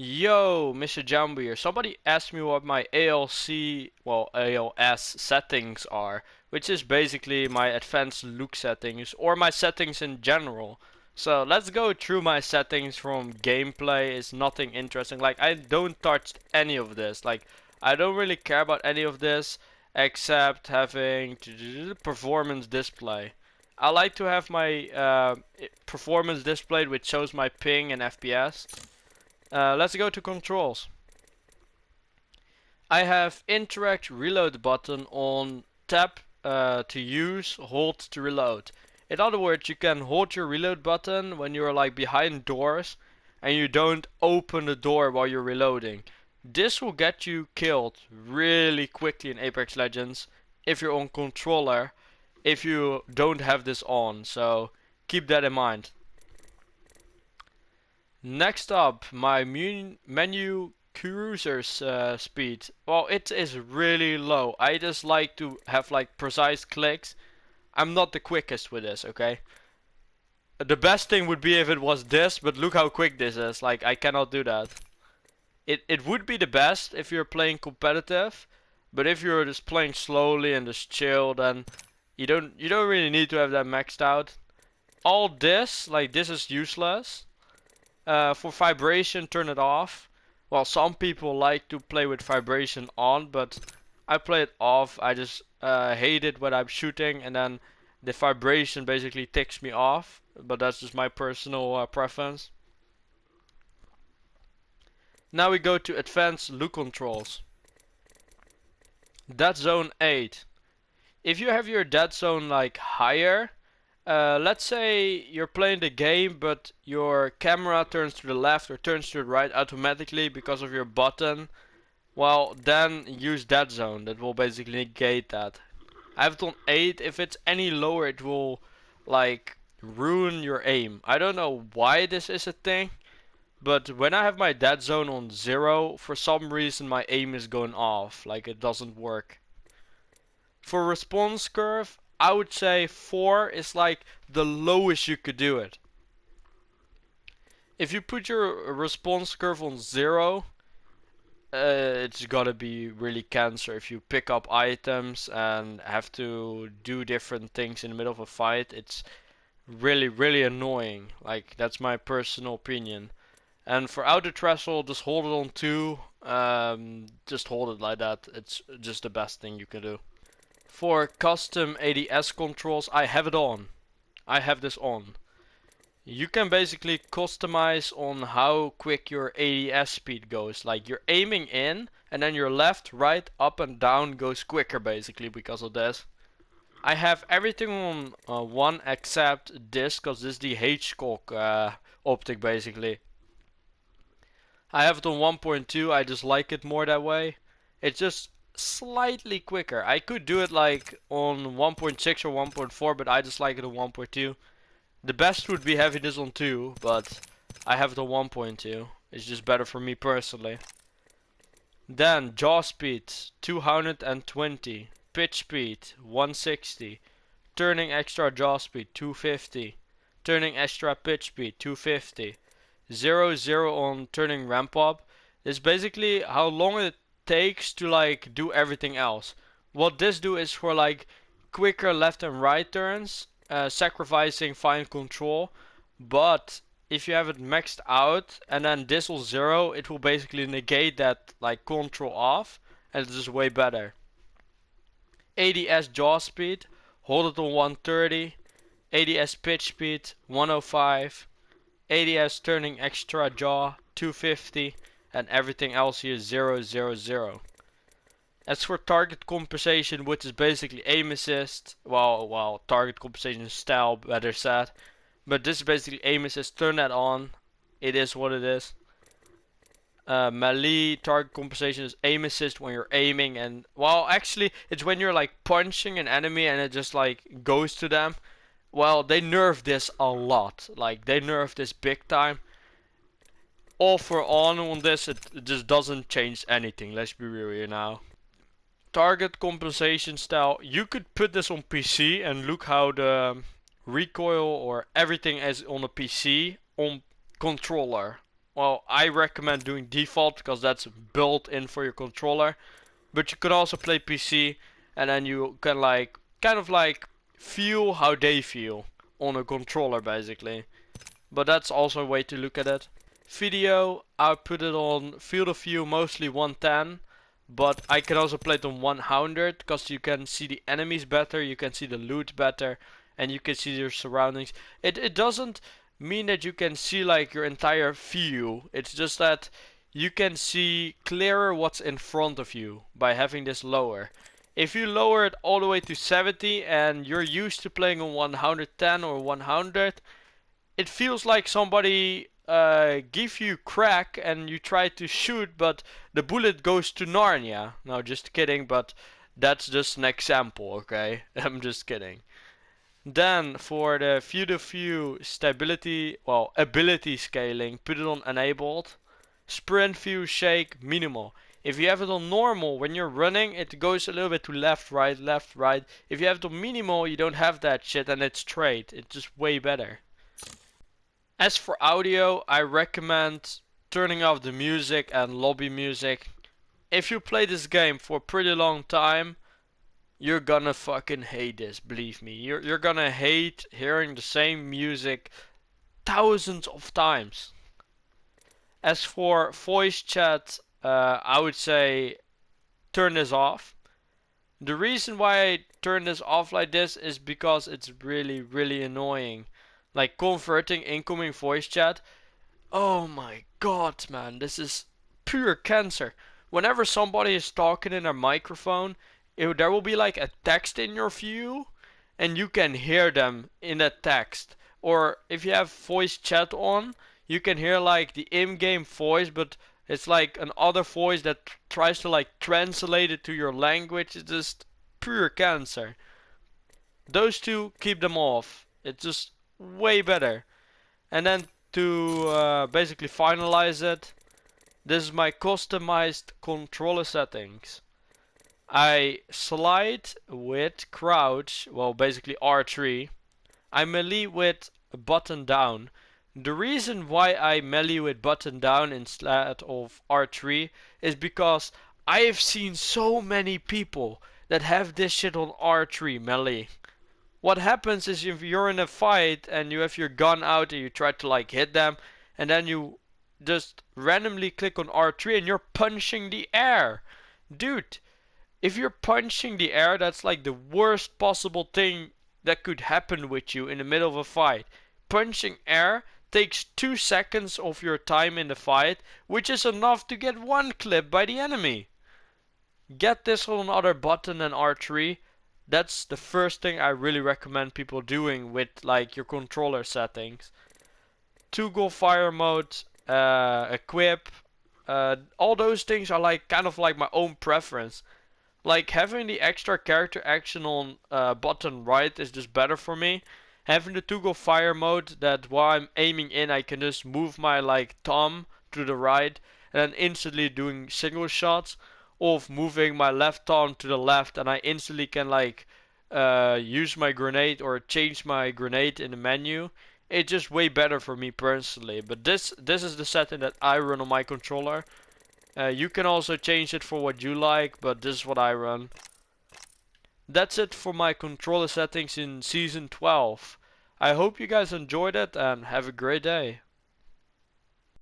Yo, MrJamble here. Somebody asked me what my ALS settings are, which is basically my advanced look settings or my settings in general. So let's go through my settings from gameplay. It's nothing interesting. Like I don't touch any of this. Like I don't really care about any of this except having performance display. I like to have my performance displayed which shows my ping and FPS. Let's go to controls. I have interact reload button on tap to use, hold to reload. In other words, you can hold your reload button when you're like behind doors and you don't open the door while you're reloading. This will get you killed really quickly in Apex Legends if you're on controller, if you don't have this on, so keep that in mind. Next up, my menu cursors speed. Well, it is really low. I just like to have like precise clicks. I'm not the quickest with this, okay? The best thing would be if it was this, but look how quick this is. Like, I cannot do that. It would be the best if you're playing competitive, but if you're just playing slowly and just chill, then you don't really need to have that maxed out. All this, like this is useless. For vibration, turn it off. Well, some people like to play with vibration on, but I play it off. I just hate it when I'm shooting, and then the vibration basically ticks me off. But that's just my personal preference. Now we go to advanced look controls. Dead zone 8. If you have your dead zone like higher, let's say you're playing the game but your camera turns to the left or turns to the right automatically because of your button, well then use dead zone. That will basically negate that. I have it on 8. If it's any lower it will like ruin your aim. I don't know why this is a thing, but when I have my dead zone on 0, for some reason my aim is going off, like it doesn't work. For response curve, I would say 4 is like the lowest you could do it. If you put your response curve on 0, it's gotta be really cancer. If you pick up items and have to do different things in the middle of a fight, it's really annoying. Like, that's my personal opinion. And for outer threshold, just hold it on 2. Just hold it like that. It's just the best thing you can do. For custom ADS controls, I have it on. I have this on. You can basically customize on how quick your ADS speed goes. Like you're aiming in and then your left, right, up and down goes quicker basically because of this. I have everything on 1 except this because this is the Hitchcock optic basically. I have it on 1.2, I just like it more that way. It's just slightly quicker. I could do it like on 1.6 or 1.4, but I just like it on 1.2. The best would be having this on 2, but I have it on 1.2. It's just better for me personally. Then jaw speed 220, pitch speed 160, turning extra jaw speed 250, turning extra pitch speed 250, 0 on turning ramp up. It's basically how long it takes to like do everything else. What this do is for like quicker left and right turns, sacrificing fine control, but if you have it maxed out and then this will 0, it will basically negate that like control off, and it's just way better. ADS jaw speed, hold it on 130, ADS pitch speed 105, ADS turning extra jaw 250, and everything else here is 0. As for target compensation, which is basically aim assist, well, target compensation is style, better said, but this is basically aim assist. Turn that on. It is what it is. Melee target compensation is aim assist when you're aiming, and well, actually, it's when you're like punching an enemy and it just like goes to them. Well, they nerfed this a lot. Like they nerfed this big time. All for on this, it just doesn't change anything. Let's be real here now. Target compensation style. You could put this on PC and look how the recoil or everything is on a PC on controller. well, I recommend doing default because that's built in for your controller. But you can also play PC, and then you can like kind of like feel how they feel on a controller basically. But that's also a way to look at it. Video, I put it on field of view mostly 110, but I can also play it on 100 because you can see the enemies better, you can see the loot better, and you can see your surroundings. It doesn't mean that you can see like your entire view. It's just that you can see clearer what's in front of you by having this lower. If you lower it all the way to 70 and you're used to playing on 110 or 100, it feels like somebody give you crack and you try to shoot, but the bullet goes to Narnia. No, just kidding, but that's just an example, okay? I'm just kidding. Then for the view to view stability, well, ability scaling, put it on enabled. Sprint view shake minimal. If you have it on normal, when you're running, it goes a little bit to left, right, left, right. If you have it on minimal, you don't have that shit and it's straight. It's just way better. As for audio, I recommend turning off the music and lobby music. If you play this game for a pretty long time, you're gonna fucking hate this, believe me. You're gonna hate hearing the same music thousands of times. As for voice chat, I would say turn this off. The reason why I turn this off like this is because it's really, really annoying. Like converting incoming voice chat. Oh my god, man, this is pure cancer. Whenever somebody is talking in their microphone, there will be like a text in your view, and you can hear them in that text. Or if you have voice chat on, you can hear like the in-game voice, but it's like another voice that tries to like translate it to your language. It's just pure cancer. Those two, keep them off. It's just way better. And then to basically finalize it, this is my customized controller settings. I slide with crouch, well basically R3. I melee with button down. The reason why I melee with button down instead of R3 is because I have seen so many people that have this shit on R3 melee. What happens is if you're in a fight and you have your gun out and you try to like hit them, and then you just randomly click on R3 and you're punching the air. Dude, if you're punching the air, that's like the worst possible thing that could happen with you in the middle of a fight. Punching air takes 2 seconds of your time in the fight, which is enough to get one clip by the enemy. Get this on another button than R3. That's the first thing I really recommend people doing with like your controller settings. Toggle fire mode, equip, all those things are like kind of like my own preference. Like having the extra character action on button right is just better for me. Having the toggle fire mode that while I'm aiming in I can just move my like thumb to the right and then instantly doing single shots, of moving my left thumb to the left and I instantly can like use my grenade or change my grenade in the menu. It's just way better for me personally. But this is the setting that I run on my controller. You can also change it for what you like, but this is what I run. That's it for my controller settings in Season 12. I hope you guys enjoyed it and have a great day.